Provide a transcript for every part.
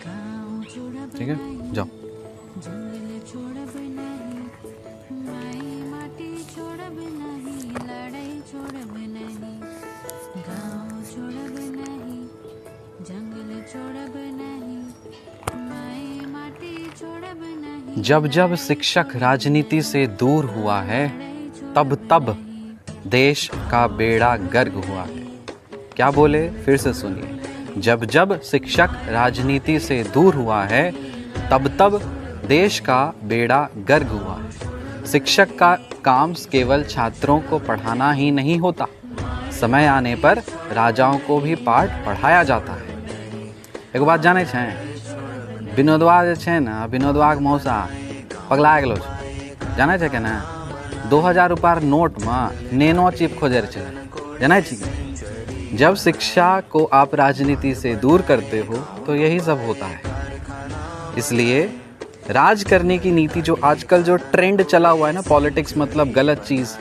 ठीक है, जाओ। जब जब शिक्षक राजनीति से दूर हुआ है, तब तब देश का बेड़ा गर्क हुआ है। क्या बोले, फिर से सुनिए। जब जब शिक्षक राजनीति से दूर हुआ है, तब तब देश का बेड़ा गर्क हुआ है। शिक्षक का काम केवल छात्रों को पढ़ाना ही नहीं होता, समय आने पर राजाओं को भी पाठ पढ़ाया जाता है। एक बात जाने छे, विनोदवा जे छे ना, विनोदवा के मौसा पगला गेलो छे, जाने छे के ना। 2000 रुपया नोट में नैनो चिप खोजे छे, जाने छी। जब शिक्षा को आप राजनीति से दूर करते हो तो यही सब होता है। इसलिए राज करने की नीति, जो आजकल जो ट्रेंड चला हुआ है ना, पॉलिटिक्स मतलब गलत चीज़।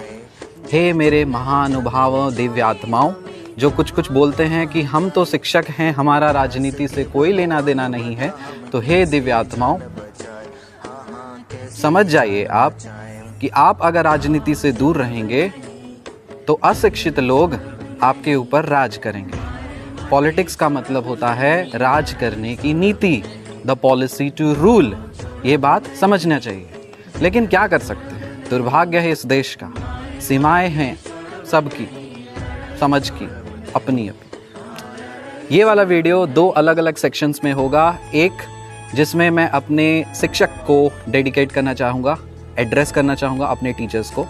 हे मेरे महानुभावों, दिव्य आत्माओं, जो कुछ कुछ बोलते हैं कि हम तो शिक्षक हैं, हमारा राजनीति से कोई लेना देना नहीं है, तो हे दिव्य आत्माओं, समझ जाइए आप कि आप अगर राजनीति से दूर रहेंगे तो अशिक्षित लोग आपके ऊपर राज करेंगे। पॉलिटिक्स का मतलब होता है राज करने की नीति, द पॉलिसी टू रूल। ये बात समझना चाहिए, लेकिन क्या कर सकते हैं, दुर्भाग्य है इस देश का। सीमाएं हैं सबकी, समझ की अपनी अपनी। ये वाला वीडियो 2 अलग अलग सेक्शंस में होगा। एक जिसमें मैं अपने शिक्षक को डेडिकेट करना चाहूँगा, एड्रेस करना चाहूँगा अपने टीचर्स को,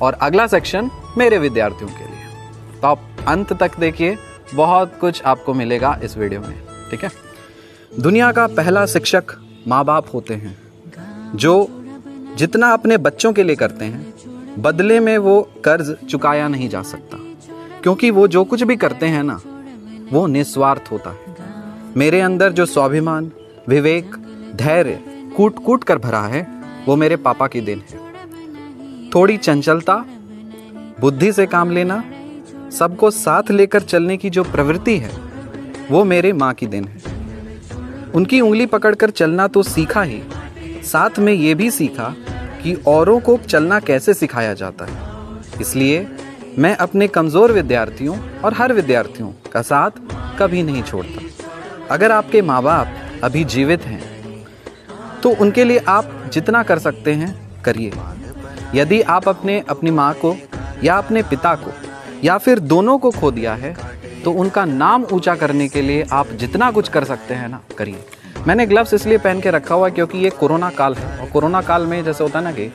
और अगला सेक्शन मेरे विद्यार्थियों के लिए। तो आप अंत तक देखिए, बहुत कुछ आपको मिलेगा इस वीडियो में, ठीक है। दुनिया का पहला शिक्षक माँ बाप होते हैं, जो जितना अपने बच्चों के लिए करते हैं, बदले में वो कर्ज चुकाया नहीं जा सकता, क्योंकि वो जो कुछ भी करते हैं ना, वो निस्वार्थ होता है। मेरे अंदर जो स्वाभिमान, विवेक, धैर्य कूट कूट कर भरा है, वो मेरे पापा की देन है। थोड़ी चंचलता, बुद्धि से काम लेना, सबको साथ लेकर चलने की जो प्रवृत्ति है, वो मेरे माँ की देन है। उनकी उंगली पकड़कर चलना तो सीखा ही, साथ में ये भी सीखा कि औरों को चलना कैसे सिखाया जाता है। इसलिए मैं अपने कमज़ोर विद्यार्थियों और हर विद्यार्थियों का साथ कभी नहीं छोड़ता। अगर आपके माँ बाप अभी जीवित हैं तो उनके लिए आप जितना कर सकते हैं करिए। यदि आप अपनी माँ को या अपने पिता को या फिर दोनों को खो दिया है, तो उनका नाम ऊंचा करने के लिए आप जितना कुछ कर सकते हैं ना, करिए। मैंने ग्लव्स इसलिए पहन के रखा हुआ है क्योंकि ये कोरोना काल है, और कोरोना काल में जैसे होता है ना कि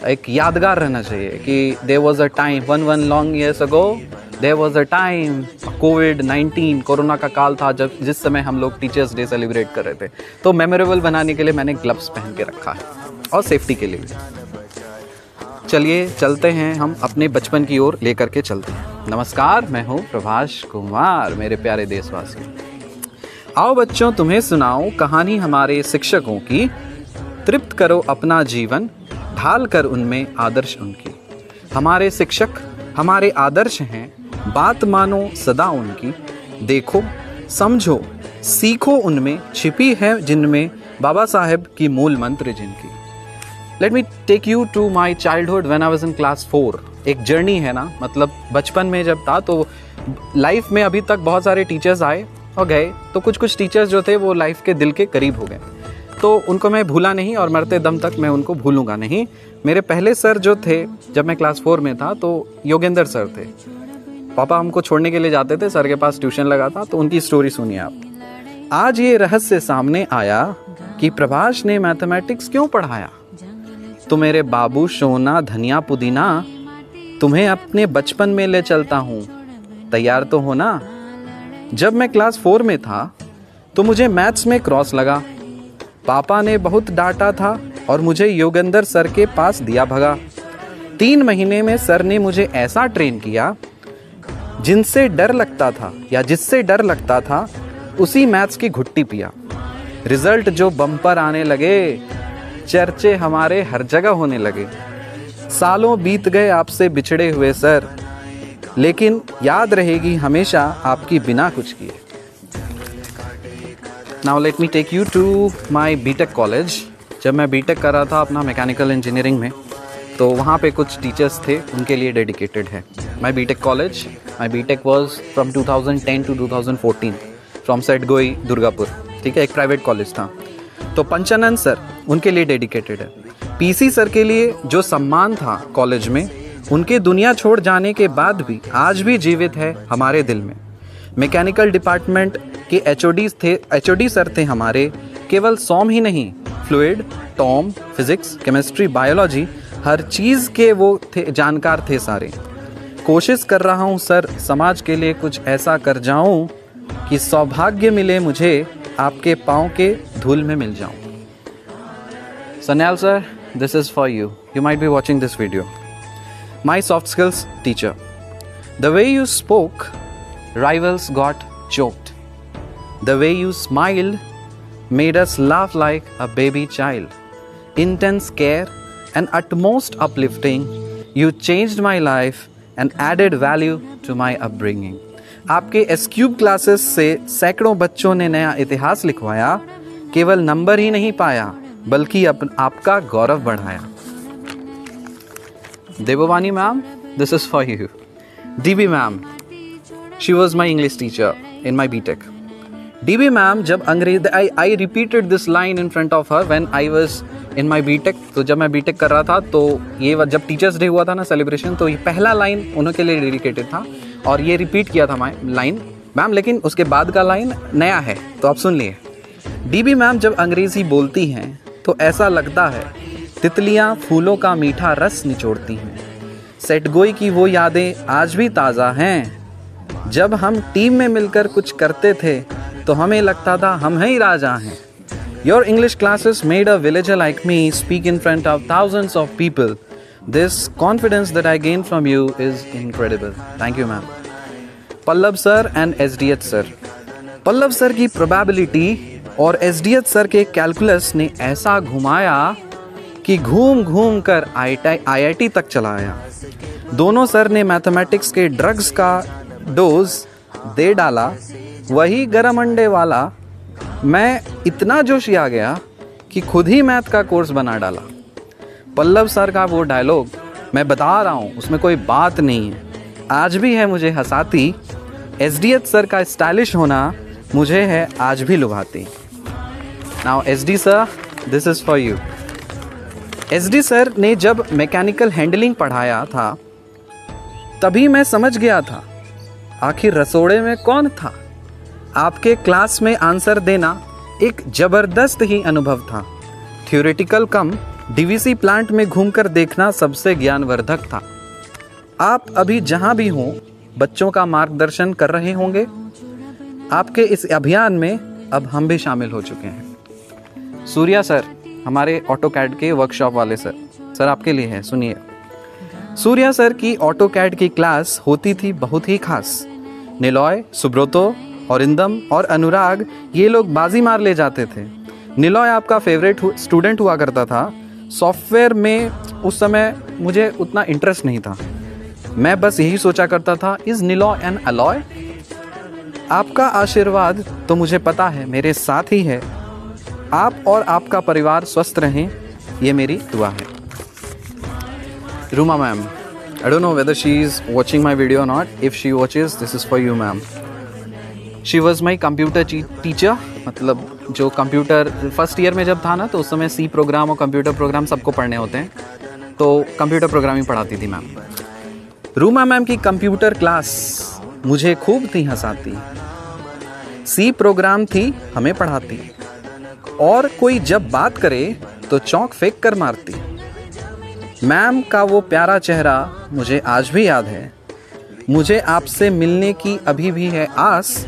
एक यादगार रहना चाहिए कि there was a time, one long years ago there was a time, covid corona का काल था, जिस समय हम लोग टीचर्स डे सेलिब्रेट कर रहे थे। तो मेमोरेबल बनाने के लिए मैंने ग्लव्स पहन के रखा है, और सेफ्टी के लिए भी। चलिए चलते हैं, हम अपने बचपन की ओर लेकर के चलते हैं। नमस्कार, मैं हूँ प्रभाष कुमार, मेरे प्यारे देशवासियों। आओ बच्चों, तुम्हें सुनाऊं कहानी हमारे शिक्षकों की। तृप्त करो अपना जीवन, ढाल कर उनमें आदर्श उनकी। हमारे शिक्षक हमारे आदर्श हैं, बात मानो सदा उनकी। देखो, समझो, सीखो, उनमें छिपी है जिनमें बाबा साहेब की मूल मंत्र जिनकी। Let me take you to my childhood when I was in class 4। एक जर्नी है ना, मतलब बचपन में जब था तो लाइफ में अभी तक बहुत सारे टीचर्स आए और गए, तो कुछ कुछ टीचर्स जो थे वो लाइफ के दिल के करीब हो गए, तो उनको मैं भूला नहीं और मरते दम तक मैं उनको भूलूंगा नहीं। मेरे पहले सर जो थे जब मैं क्लास 4 में था, तो योगेंद्र सर थे। पापा हमको छोड़ने के लिए जाते थे, सर के पास ट्यूशन लगा था, तो उनकी स्टोरी सुनिए आप। आज ये रहस्य सामने आया कि प्रभाष ने मैथमेटिक्स क्यों पढ़ाया। तो मेरे बाबू सोना धनिया पुदीना, तुम्हें अपने बचपन में ले चलता हूँ, तैयार तो हो ना। जब मैं क्लास 4 में था तो मुझे मैथ्स में क्रॉस लगा। पापा ने बहुत डांटा था और मुझे योगेंद्र सर के पास दिया भगा। 3 महीने में सर ने मुझे ऐसा ट्रेन किया जिससे डर लगता था उसी मैथ्स की घुट्टी पिया। रिजल्ट जो बम्पर आने लगे, चर्चे हमारे हर जगह होने लगे। सालों बीत गए आपसे बिछड़े हुए सर, लेकिन याद रहेगी हमेशा आपकी बिना कुछ किए। Now let me take you to my BTech college. जब मैं बीटेक कर रहा था अपना मैकेनिकल इंजीनियरिंग में, तो वहाँ पे कुछ टीचर्स थे, उनके लिए डेडिकेटेड है my BTech college. My BTech was from 2010 to 2014 from सेट गोई दुर्गापुर, ठीक है, एक प्राइवेट कॉलेज था। तो पंचानंद सर उनके लिए डेडिकेटेड है। पीसी सर के लिए जो सम्मान था कॉलेज में, उनके दुनिया छोड़ जाने के बाद भी आज भी जीवित है हमारे दिल में। मैकेनिकल डिपार्टमेंट के एचओडी सर थे हमारे, केवल सॉम ही नहीं, fluid, TOM, physics, chemistry, biology, हर चीज़ के वो थे, जानकार थे सारे। कोशिश कर रहा हूँ सर समाज के लिए कुछ ऐसा कर जाऊँ कि सौभाग्य मिले मुझे, आपके पाँव के धूल में मिल जाऊँ। Sanyal sir, this is for you. You might be watching this video. My soft skills teacher. The way you spoke, rivals got choked. The way you smiled made us laugh like a baby child. Intense care and utmost uplifting, you changed my life and added value to my upbringing. आपके एसक्यूब classes से सैकड़ों बच्चों ने नया इतिहास लिखवाया, केवल number ही नहीं पाया बल्कि आपका गौरव बढ़ाया। Devvani ma'am, this is for you. DB ma'am, she was my English teacher in my BTech. DB ma'am, जब अंग्रेज I repeated this line in front of her when I was in my BTech. तो जब मैं BTech कर रहा था, तो ये जब टीचर्स डे हुआ था ना सेलिब्रेशन, तो ये पहला लाइन उनके लिए डेडिकेटेड था और ये रिपीट किया था मैं लाइन मैम, लेकिन उसके बाद का लाइन नया है, तो आप सुन लिए। डीबी मैम जब अंग्रेजी बोलती हैं तो ऐसा लगता है तितलियां फूलों का मीठा रस निचोड़ती हैं। सेटगोई की वो यादें आज भी ताज़ा हैं। जब हम टीम में मिलकर कुछ करते थे तो हमें लगता था हम ही राजा हैं। Your English classes made a villager like me speak in front of thousands of people. This confidence that I gain from you is incredible. Thank you ma'am. Pallav sir and SDH sir. Pallav sir की probability और SDH sir के calculus ने ऐसा घुमाया कि घूम घूम कर आईआईटी तक चला आया। दोनों सर ने मैथमेटिक्स के ड्रग्स का डोज दे डाला, वही गरम अंडे वाला। मैं इतना जोशी आ गया कि खुद ही मैथ का कोर्स बना डाला। पल्लव सर का वो डायलॉग, मैं बता रहा हूँ उसमें कोई बात नहीं है, आज भी है मुझे हंसाती। एसडीएच सर का स्टाइलिश होना मुझे है आज भी लुभाती। Now SD sir, this is for you. SD sir ने जब मैकेनिकल हैंडलिंग पढ़ाया था, तभी मैं समझ गया था आखिर रसोड़े में कौन था। आपके क्लास में आंसर देना एक ज़बरदस्त ही अनुभव था। थ्योरेटिकल कम डीवीसी प्लांट में घूमकर देखना सबसे ज्ञानवर्धक था। आप अभी जहाँ भी हों बच्चों का मार्गदर्शन कर रहे होंगे। आपके इस अभियान में अब हम भी शामिल हो चुके हैं। सूर्या सर, हमारे ऑटोकैड के वर्कशॉप वाले सर आपके लिए है, सुनिए। सूर्या सर की ऑटोकैड की क्लास होती थी बहुत ही खास। निलॉय, सुब्रतो, औरिंदम और अनुराग, ये लोग बाजी मार ले जाते थे। निलॉय आपका फेवरेट स्टूडेंट हुआ करता था। सॉफ्टवेयर में उस समय मुझे उतना इंटरेस्ट नहीं था, मैं बस यही सोचा करता था, इज़ निलॉय एन अलॉय। आपका आशीर्वाद तो मुझे पता है मेरे साथ ही है। आप और आपका परिवार स्वस्थ रहें, ये मेरी दुआ है। Ruma ma'am, I don't know whether she is watching my video not. If she watches, this is for you ma'am. She was my computer teacher, मतलब जो कंप्यूटर फर्स्ट ईयर में जब था ना, तो उस समय सी प्रोग्राम और कंप्यूटर प्रोग्राम सबको पढ़ने होते हैं, तो कंप्यूटर प्रोग्रामिंग पढ़ाती थी मैम। रूमा मैम की कंप्यूटर क्लास मुझे खूब थी हंसाती। सी प्रोग्राम थी, हमें पढ़ाती, और कोई जब बात करे तो चौंक फेंक कर मारती। मैम का वो प्यारा चेहरा मुझे आज भी याद है। मुझे आपसे मिलने की अभी भी है आस।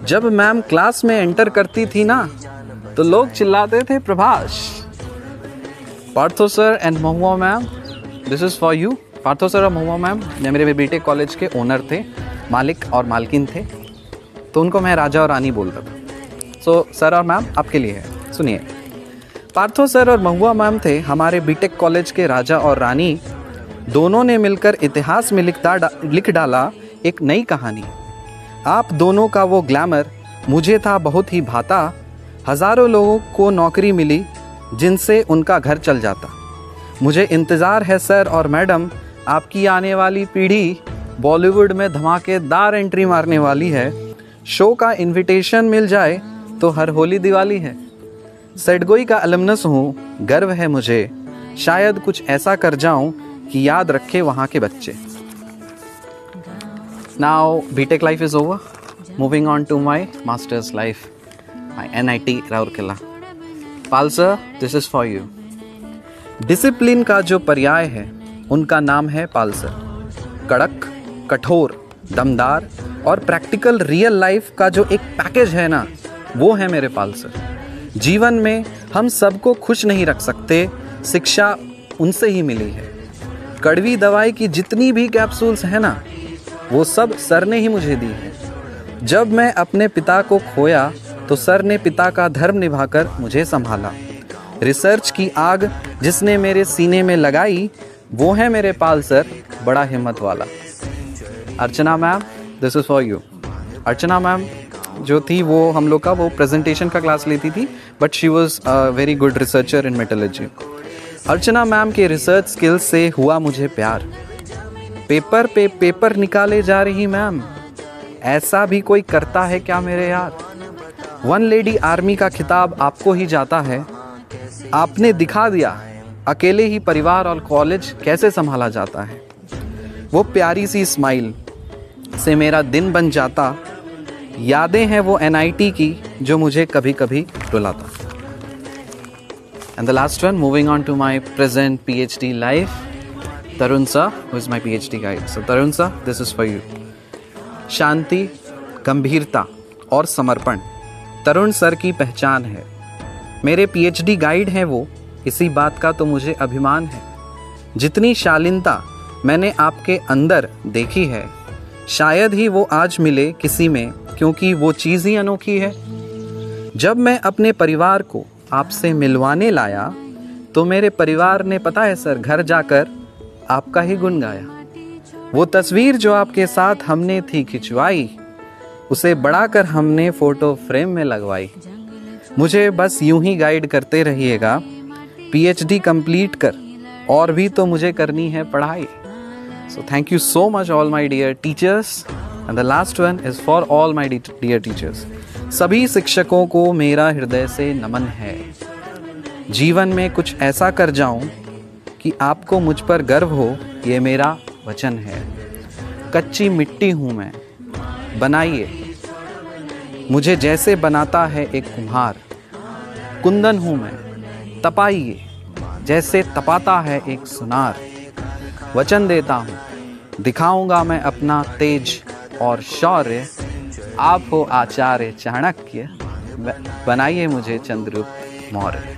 जब मैम क्लास में एंटर करती थी ना, तो लोग चिल्लाते थे Prabhash. Partho sir and Mahua ma'am, this is for you. Partho sir और महुआ मैम मेरे बीटेक कॉलेज के ओनर थे, मालिक और मालकिन थे, तो उनको मैं राजा और रानी बोलता था। सो सर और मैम आपके लिए है, सुनिए। पार्थो सर और महुआ मैम थे हमारे बीटेक कॉलेज के राजा और रानी। दोनों ने मिलकर इतिहास में लिख डाला एक नई कहानी। आप दोनों का वो ग्लैमर मुझे था बहुत ही भाता। हज़ारों लोगों को नौकरी मिली जिनसे उनका घर चल जाता। मुझे इंतज़ार है सर और मैडम, आपकी आने वाली पीढ़ी बॉलीवुड में धमाकेदार एंट्री मारने वाली है। शो का इनविटेशन मिल जाए तो हर होली दिवाली है। सेडगोई का अलमनस हूँ, गर्व है मुझे, शायद कुछ ऐसा कर जाऊँ कि याद रखे वहाँ के बच्चे। Now BTech life is over. Moving on to my master's life, my NIT Rourkela. Pal sir, this is for you. Discipline का जो पर्याय है उनका नाम है पाल सर। कड़क, कठोर, दमदार और प्रैक्टिकल रियल लाइफ का जो एक पैकेज है ना, वो है मेरे पाल सर। जीवन में हम सबको खुश नहीं रख सकते, शिक्षा उनसे ही मिली है। कड़वी दवाई की जितनी भी कैप्सूल्स हैं ना, वो सब सर ने ही मुझे दी है। जब मैं अपने पिता को खोया तो सर ने पिता का धर्म निभाकर मुझे संभाला। रिसर्च की आग जिसने मेरे सीने में लगाई, वो है मेरे पाल सर, बड़ा हिम्मत वाला। Archana ma'am, this is for you. Archana ma'am जो थी वो हम लोग का वो प्रेजेंटेशन का क्लास लेती थी, but she was a very good researcher in metallurgy. Archana ma'am के रिसर्च स्किल्स से हुआ मुझे प्यार। पेपर पे पेपर निकाले जा रही मैम, ऐसा भी कोई करता है क्या मेरे यार। वन लेडी आर्मी का खिताब आपको ही जाता है। आपने दिखा दिया अकेले ही परिवार और कॉलेज कैसे संभाला जाता है। वो प्यारी सी स्माइल से मेरा दिन बन जाता। यादें हैं वो NIT की जो मुझे कभी कभी रुलाता। And the last one, moving on to my present PhD life, Tarun sir, who is my PhD guide. So Tarun sir, this is for you. शांति, गंभीरता और समर्पण तरुण सर की पहचान है। मेरे PhD गाइड हैं वो, इसी बात का तो मुझे अभिमान है। जितनी शालीनता मैंने आपके अंदर देखी है, शायद ही वो आज मिले किसी में, क्योंकि वो चीज़ ही अनोखी है। जब मैं अपने परिवार को आपसे मिलवाने लाया तो मेरे परिवार ने, पता है सर, घर जाकर आपका ही गुण गाया। वो तस्वीर जो आपके साथ हमने थी खिंचवाई, उसे बढ़ाकर हमने फ़ोटो फ्रेम में लगवाई। मुझे बस यूं ही गाइड करते रहिएगा, PhD कंप्लीट कर, और भी तो मुझे करनी है पढ़ाई। So thank you so much all my dear teachers, and the last one is for all my dear teachers. सभी शिक्षकों को मेरा हृदय से नमन है। जीवन में कुछ ऐसा कर जाऊं कि आपको मुझ पर गर्व हो, ये मेरा वचन है। कच्ची मिट्टी हूँ मैं, बनाइए मुझे जैसे बनाता है एक कुम्हार। कुंदन हूँ मैं, तपाइए जैसे तपाता है एक सुनार। वचन देता हूँ, दिखाऊंगा मैं अपना तेज और शौर्य। आप हो आचार्य चाणक्य, बनाइए मुझे Chandragupta Maurya.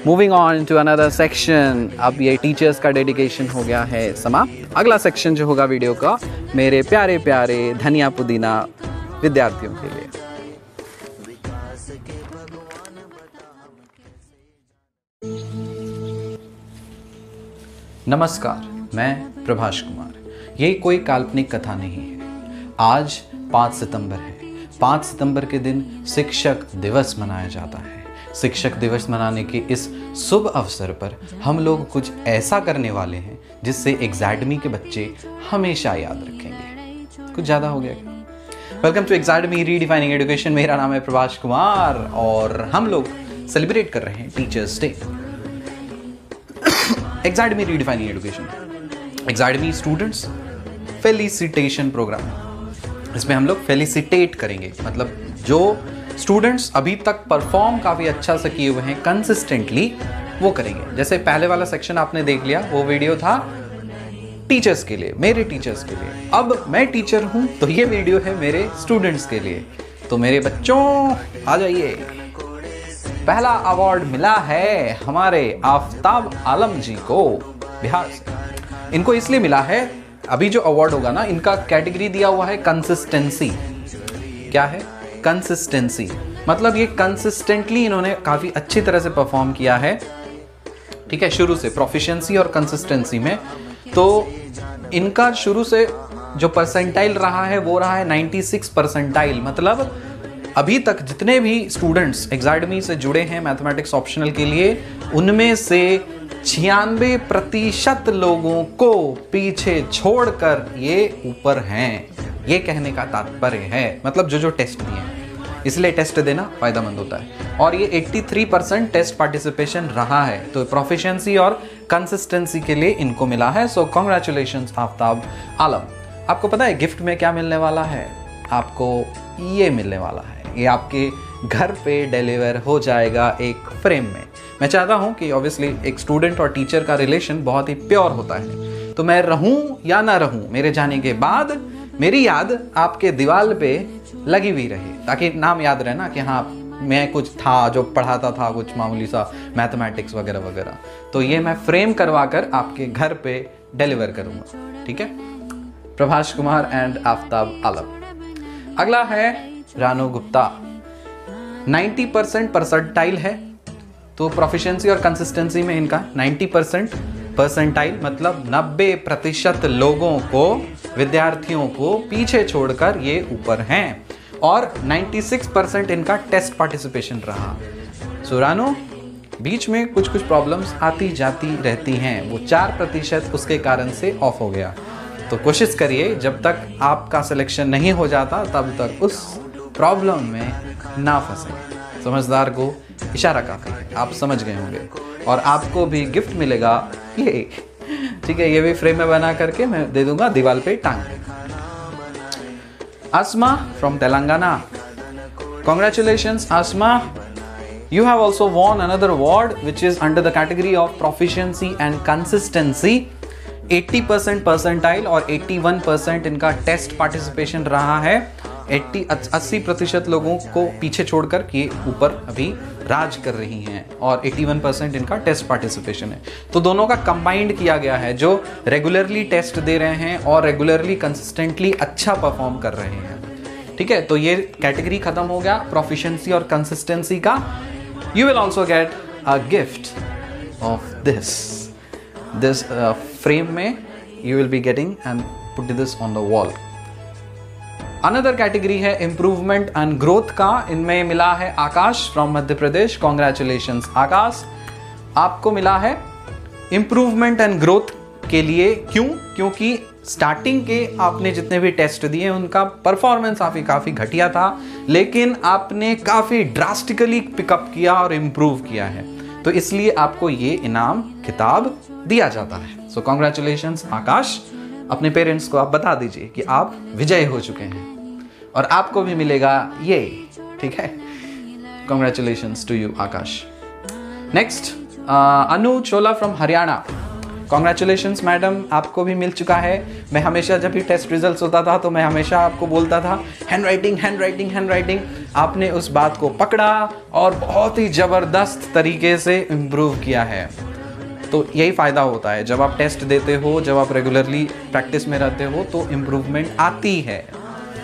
Moving on to another section. अब ये टीचर्स का डेडिकेशन हो गया है समाप्त। अगला सेक्शन जो होगा वीडियो का, मेरे प्यारे प्यारे धनिया पुदीना विद्यार्थियों के लिए। नमस्कार, मैं प्रभाष कुमार। ये कोई काल्पनिक कथा नहीं है। आज 5 सितंबर है। 5 सितंबर के दिन शिक्षक दिवस मनाया जाता है। शिक्षक दिवस मनाने के इस शुभ अवसर पर हम लोग कुछ ऐसा करने वाले हैं जिससे एग्जाडमी के बच्चे हमेशा याद रखेंगे। कुछ ज़्यादा हो गया क्या? वेलकम टू एग्जाडमी रीडिफाइनिंग एजुकेशन। मेरा नाम है प्रभाष कुमार और हम लोग सेलिब्रेट कर रहे हैं टीचर्स डे। एग्जाडमी रीडिफाइनिंग एजुकेशन, एग्जाडमी स्टूडेंट्स फेलिसिटेशन प्रोग्राम। इसमें हम लोग फेलिसिटेट करेंगे, मतलब जो स्टूडेंट्स अभी तक परफॉर्म काफ़ी अच्छा से किए हुए हैं कंसिस्टेंटली, वो करेंगे। जैसे पहले वाला सेक्शन आपने देख लिया, वो वीडियो था टीचर्स के लिए, मेरे टीचर्स के लिए। अब मैं टीचर हूँ तो ये वीडियो है मेरे स्टूडेंट्स के लिए। तो मेरे बच्चों आ जाइए। पहला अवार्ड मिला है हमारे आफताब आलम जी को बिहार से। इनको इसलिए मिला है, अभी जो अवार्ड होगा ना, इनका कैटेगरी दिया हुआ है कंसिस्टेंसी। क्या है? कंसिस्टेंसी। मतलब ये कंसिस्टेंटली इन्होंने काफ़ी अच्छी तरह से परफॉर्म किया है, ठीक है, शुरू से प्रोफिशिएंसी और कंसिस्टेंसी में। तो इनका शुरू से जो परसेंटाइल रहा है वो रहा है 96 परसेंटाइल, मतलब अभी तक जितने भी स्टूडेंट्स एग्जाडमी से जुड़े हैं मैथमेटिक्स ऑप्शनल के लिए, उनमें से 96% लोगों को पीछे छोड़कर ये ऊपर हैं। ये कहने का तात्पर्य है, मतलब जो टेस्ट दिए हैं, इसलिए टेस्ट देना फायदेमंद होता है। और ये 83% टेस्ट पार्टिसिपेशन रहा है, तो प्रोफिशिएंसी और कंसिस्टेंसी के लिए इनको मिला है। सो कांग्रेचुलेशंस आफ्ताब आलम। आपको पता है गिफ्ट में क्या मिलने वाला है? आपको ये मिलने वाला है, ये आपके घर पे डिलीवर हो जाएगा एक फ्रेम में। मैं चाहता हूँ कि ऑब्वियसली एक स्टूडेंट और टीचर का रिलेशन बहुत ही प्योर होता है, तो मैं रहूँ या ना रहूँ, मेरे जाने के बाद मेरी याद आपके दीवार पे लगी हुई रहे, ताकि नाम याद रहे ना कि हाँ मैं कुछ था जो पढ़ाता था, कुछ मामूली सा मैथमेटिक्स वगैरह वगैरह। तो ये मैं फ्रेम करवा कर आपके घर पे डिलीवर करूँगा, ठीक है? प्रभाष कुमार एंड आफ्ताब आलम। अगला है रानू गुप्ता। 90% परसेंटाइल है, तो प्रोफिशिएंसी और कंसिस्टेंसी में इनका 90% परसेंटाइल, मतलब 90% लोगों को, विद्यार्थियों को पीछे छोड़कर ये ऊपर हैं। और 96% इनका टेस्ट पार्टिसिपेशन रहा। सो रानू, बीच में कुछ प्रॉब्लम्स आती जाती रहती हैं, वो 4% उसके कारण से ऑफ हो गया। तो कोशिश करिए जब तक आपका सिलेक्शन नहीं हो जाता तब तक उस प्रॉब्लम में ना फंसे। समझदार को इशारा काफी है, आप समझ गए होंगे। और आपको भी गिफ्ट मिलेगा ये, ठीक है? ये भी फ्रेम में बना करके मैं दे दूंगा दीवार पे टांग के। Asma from Telangana. Congratulations, Asma. You have also won another award which is under the category of proficiency and consistency. 80% percentile और 81% इनका टेस्ट पार्टिसिपेशन रहा है। 80% लोगों को पीछे छोड़कर ये ऊपर अभी राज कर रही हैं, और 81% इनका टेस्ट पार्टिसिपेशन है। तो दोनों का कंबाइंड किया गया है, जो रेगुलरली टेस्ट दे रहे हैं और रेगुलरली कंसिस्टेंटली अच्छा परफॉर्म कर रहे हैं, ठीक है? तो ये कैटेगरी खत्म हो गया प्रोफिशिएंसी और कंसिस्टेंसी का। You will also get a gift of this frame में you will be getting and put this on the wall. Another category है इम्प्रूवमेंट एंड ग्रोथ का। इनमें मिला है आकाश फ्रॉम मध्य प्रदेश। कॉन्ग्रेचुलेशंस आकाश, आपको मिला है इम्प्रूवमेंट एंड ग्रोथ के लिए। क्यों? क्योंकि स्टार्टिंग के आपने जितने भी टेस्ट दिए उनका परफॉर्मेंस काफ़ी घटिया था, लेकिन आपने काफ़ी ड्रास्टिकली पिकअप किया और इम्प्रूव किया है, तो इसलिए आपको ये इनाम किताब दिया जाता है। सो कॉन्ग्रेचुलेशंस आकाश। अपने पेरेंट्स को आप बता दीजिए कि आप विजय हो चुके हैं और आपको भी मिलेगा ये, ठीक है? Congratulations to you Akash. Next Anu Chola from Haryana. Congratulations madam, आपको भी मिल चुका है। मैं हमेशा जब भी टेस्ट रिजल्ट्स होता था तो मैं हमेशा आपको बोलता था हैंड राइटिंग। आपने उस बात को पकड़ा और बहुत ही ज़बरदस्त तरीके से इम्प्रूव किया है। तो यही फ़ायदा होता है जब आप टेस्ट देते हो, जब आप रेगुलरली प्रैक्टिस में रहते हो तो इम्प्रूवमेंट आती है,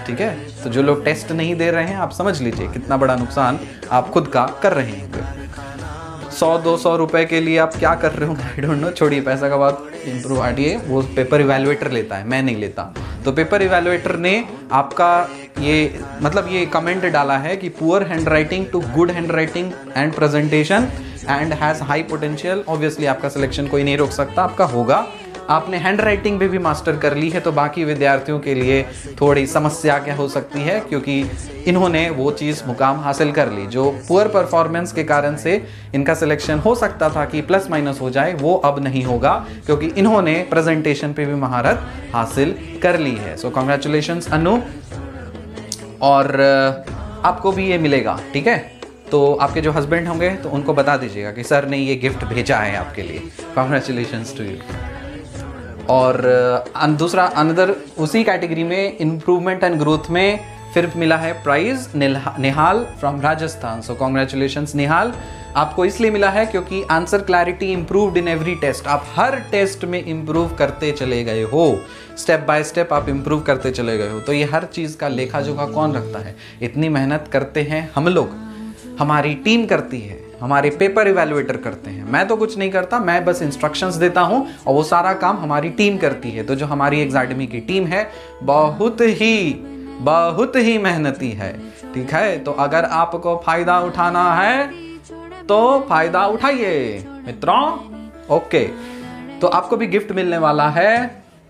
ठीक है? तो जो लोग टेस्ट नहीं दे रहे हैं, आप समझ लीजिए कितना बड़ा नुकसान आप खुद का कर रहे हैं। 100-200 रुपए के लिए आप क्या कर रहे हो, आई डोंट नो, छोड़िए, पैसा का बात इम्प्रूव हटिए, वो पेपर इवैल्यूएटर लेता है, मैं नहीं लेता। तो पेपर इवैल्यूएटर ने आपका ये कमेंट डाला है कि poor hand writing to good hand writing and presentation and has high potential. Obviously आपका सिलेक्शन कोई नहीं रोक सकता, आपका होगा। आपने हैंड राइटिंग भी मास्टर कर ली है, तो बाकी विद्यार्थियों के लिए थोड़ी समस्या क्या हो सकती है, क्योंकि इन्होंने वो चीज़ मुकाम हासिल कर ली। जो पुअर परफॉर्मेंस के कारण से इनका सिलेक्शन हो सकता था कि प्लस माइनस हो जाए, वो अब नहीं होगा, क्योंकि इन्होंने प्रेजेंटेशन पे भी महारत हासिल कर ली है। सो कॉन्ग्रेचुलेशंस अनु, और आपको भी ये मिलेगा, ठीक है? तो आपके जो हस्बैंड होंगे तो उनको बता दीजिएगा कि सर ने ये गिफ्ट भेजा है आपके लिए। Congratulations to you. और दूसरा अनदर उसी कैटेगरी में इम्प्रूवमेंट एंड ग्रोथ में फिर मिला है prize Nihal from Rajasthan. So congratulations Nihal, आपको इसलिए मिला है क्योंकि answer clarity improved in every test. आप हर टेस्ट में इम्प्रूव करते चले गए हो, स्टेप बाय स्टेप आप इम्प्रूव करते चले गए हो। तो ये हर चीज़ का लेखा जोखा कौन रखता है? इतनी मेहनत करते हैं हम लोग, हमारी टीम करती है, हमारे पेपर इवैल्यूएटर करते हैं। मैं तो कुछ नहीं करता, मैं बस इंस्ट्रक्शंस देता हूं और वो सारा काम हमारी टीम करती है। तो जो हमारी एग्जाडमी की टीम है बहुत ही मेहनती है, ठीक है, तो अगर आपको फायदा उठाना है तो फायदा उठाइए मित्रों। ओके, तो आपको भी गिफ्ट मिलने वाला है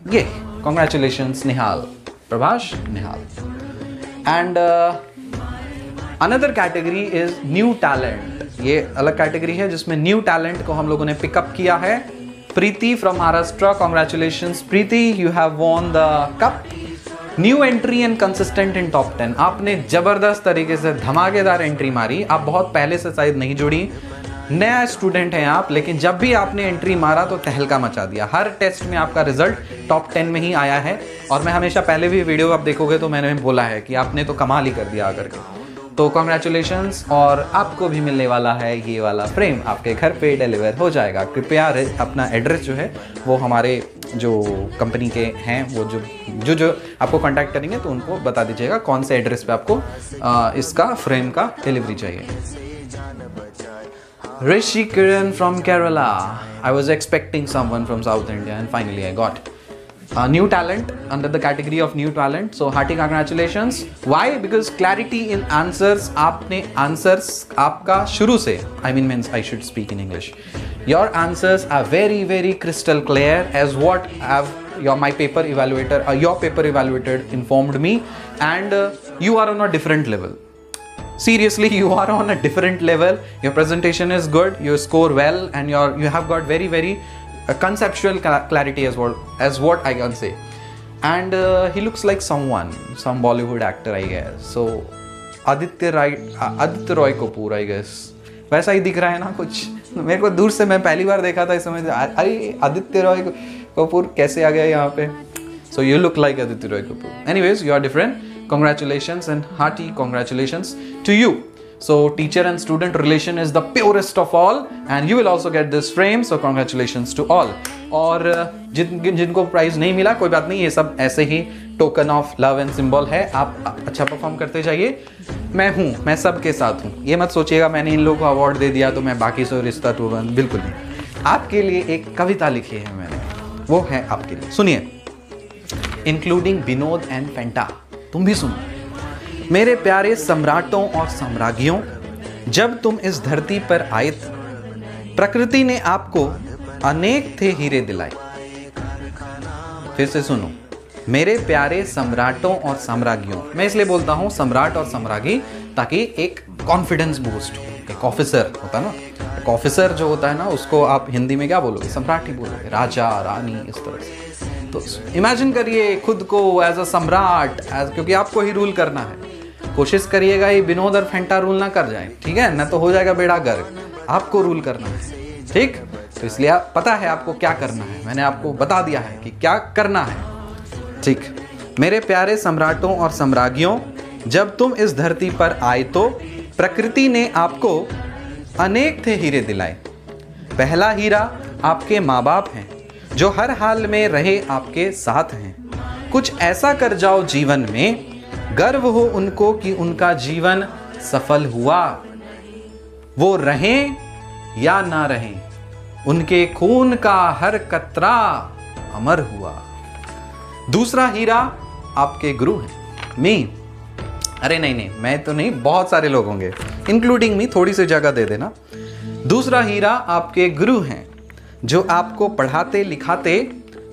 ये। Congratulations Nihal, Prabhash Nihal. And another category is new talent. ये अलग कैटेगरी है जिसमें न्यू टैलेंट को हम लोगों ने पिकअप किया है। Preeti from Maharashtra, congratulations Preeti, you have won the cup. New entry and consistent in top 10। आपने जबरदस्त तरीके से धमाकेदार एंट्री मारी। आप बहुत पहले से शायद नहीं जुड़ी, नया स्टूडेंट हैं आप, लेकिन जब भी आपने एंट्री मारा तो तहलका मचा दिया। हर टेस्ट में आपका रिजल्ट टॉप 10 में ही आया है। और मैं हमेशा पहले भी वीडियो आप देखोगे तो मैंने बोला है कि आपने तो कमाल ही कर दिया आकर के। तो कॉन्ग्रेचुलेशंस, और आपको भी मिलने वाला है ये वाला फ्रेम, आपके घर पे डिलीवर हो जाएगा। कृपया अपना एड्रेस जो है वो हमारे जो कंपनी के हैं वो जो आपको कांटेक्ट करेंगे तो उनको बता दीजिएगा कौन से एड्रेस पे आपको इसका फ्रेम का डिलीवरी चाहिए। Rishi Kiran from Kerala. I was expecting someone from South India and finally I got a new talent under the category of new talent. So hearty congratulations. Why? Because clarity in answers. आपने answers आपका शुरू से, I means I should speak in English. Your answers are very crystal clear as what have my paper evaluator, your paper evaluator informed me, and you are on a different level. Seriously, you are on a different level. Your presentation is good, you score well, and you have got very conceptual clarity as what I can say. And he looks like some Bollywood actor, I guess. So Aditya Roy Kapoor, I guess. वैसा ही दिख रहा है ना कुछ। मेरे को दूर से, मैं पहली बार देखा था इस समय, अरे आदित्य रॉय कपूर कैसे आ गया यहाँ पे। So you look like Aditya Roy Kapoor. Anyways, you are different. Congratulations and hearty congratulations to you. So teacher and student relation is the purest of all, and you will also get this frame. So congratulations to all. और जिनको prize नहीं मिला कोई बात नहीं, ये सब ऐसे ही token of love and symbol है। आप अच्छा परफॉर्म करते जाइए। मैं सबके साथ हूँ। ये मत सोचिएगा मैंने इन लोगों को अवार्ड दे दिया तो मैं बाकी से रिश्ता टूट, बिल्कुल नहीं। आपके लिए एक कविता लिखी है मैंने, वो है आपके लिए, सुनिए। इंक्लूडिंग विनोद एंड फेंटा, तुम भी सुनो। मेरे प्यारे सम्राटों और सम्राज्ञियों, जब तुम इस धरती पर आए प्रकृति ने आपको अनेक थे हीरे दिलाए। फिर से सुनो। मेरे प्यारे सम्राटों और सम्राज्ञियों, मैं इसलिए बोलता हूं सम्राट और सम्राज्ञी ताकि एक कॉन्फिडेंस बूस्ट हो। एक ऑफिसर होता है ना, एक ऑफिसर जो होता है ना उसको आप हिंदी में क्या बोलोगे? सम्राट ही बोलोगे, राजा रानी इस तरह से। तो इमेजिन करिए खुद को एज अ सम्राट, क्योंकि आपको ही रूल करना है। कोशिश करिएगा ये विनोद और फेंटा रूल ना कर जाए, ठीक है ना, तो हो जाएगा बेड़ा गर्क। आपको रूल करना है, ठीक। तो इसलिए आप पता है आपको क्या करना है, मैंने आपको बता दिया है कि क्या करना है, ठीक। मेरे प्यारे सम्राटों और सम्राज्ञियों, जब तुम इस धरती पर आए तो प्रकृति ने आपको अनेक थे हीरे दिलाए। पहला हीरा आपके माँ बाप हैं जो हर हाल में रहे आपके साथ हैं। कुछ ऐसा कर जाओ जीवन में, गर्व हो उनको कि उनका जीवन सफल हुआ। वो रहें या ना रहें, उनके खून का हर कतरा अमर हुआ। दूसरा हीरा आपके गुरु हैं, मी। अरे नहीं, मैं तो नहीं, बहुत सारे लोग होंगे इंक्लूडिंग मी, थोड़ी सी जगह दे देना। दूसरा हीरा आपके गुरु हैं जो आपको पढ़ाते लिखाते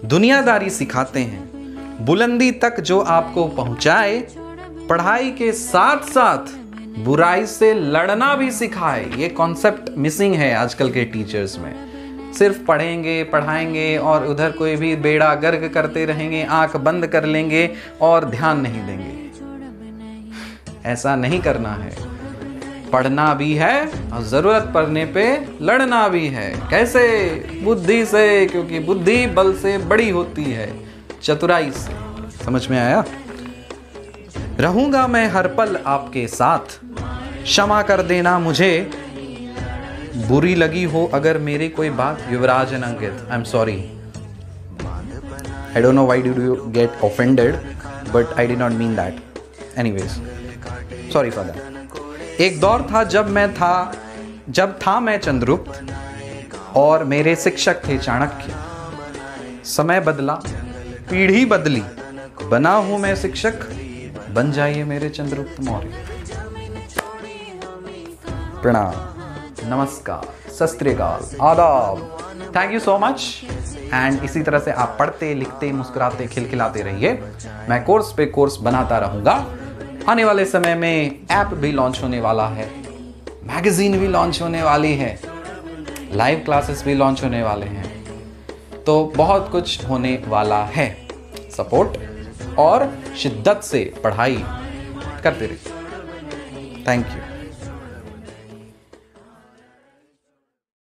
दुनियादारी सिखाते हैं। बुलंदी तक जो आपको पहुंचाए, पढ़ाई के साथ साथ बुराई से लड़ना भी सिखाए। ये कॉन्सेप्ट मिसिंग है आजकल के टीचर्स में। सिर्फ पढ़ेंगे पढ़ाएंगे और उधर कोई भी बेड़ा गर्क करते रहेंगे, आंख बंद कर लेंगे और ध्यान नहीं देंगे। ऐसा नहीं करना है। पढ़ना भी है और जरूरत पड़ने पे लड़ना भी है। कैसे? बुद्धि से, क्योंकि बुद्धि बल से बड़ी होती है चतुराई से। समझ में आया? रहूंगा मैं हर पल आपके साथ, क्षमा कर देना मुझे बुरी लगी हो अगर मेरी कोई बात। Yuvraj and Ankit, I am sorry, I don't know why did you get offended, but I did not mean that. Anyways, sorry for that. एक दौर था जब था मैं चंद्रगुप्त और मेरे शिक्षक थे चाणक्य। समय बदला, पीढ़ी बदली, बना हूं मैं शिक्षक, बन जाइए मेरे चंद्रगुप्त मौर्य। प्रणाम, नमस्कार, सत श्री अकाल, आदाब। Thank you so much. And इसी तरह से आप पढ़ते, लिखते, मुस्कुराते, खिलखिलाते रहिए। मैं कोर्स पे कोर्स बनाता रहूँगा। आने वाले समय में ऐप भी लॉन्च होने वाला है, मैगजीन भी लॉन्च होने वाली है, लाइव क्लासेस भी लॉन्च होने वाले हैं, तो बहुत कुछ होने वाला है। सपोर्ट और शिद्दत से पढ़ाई करते रहिए। Thank you.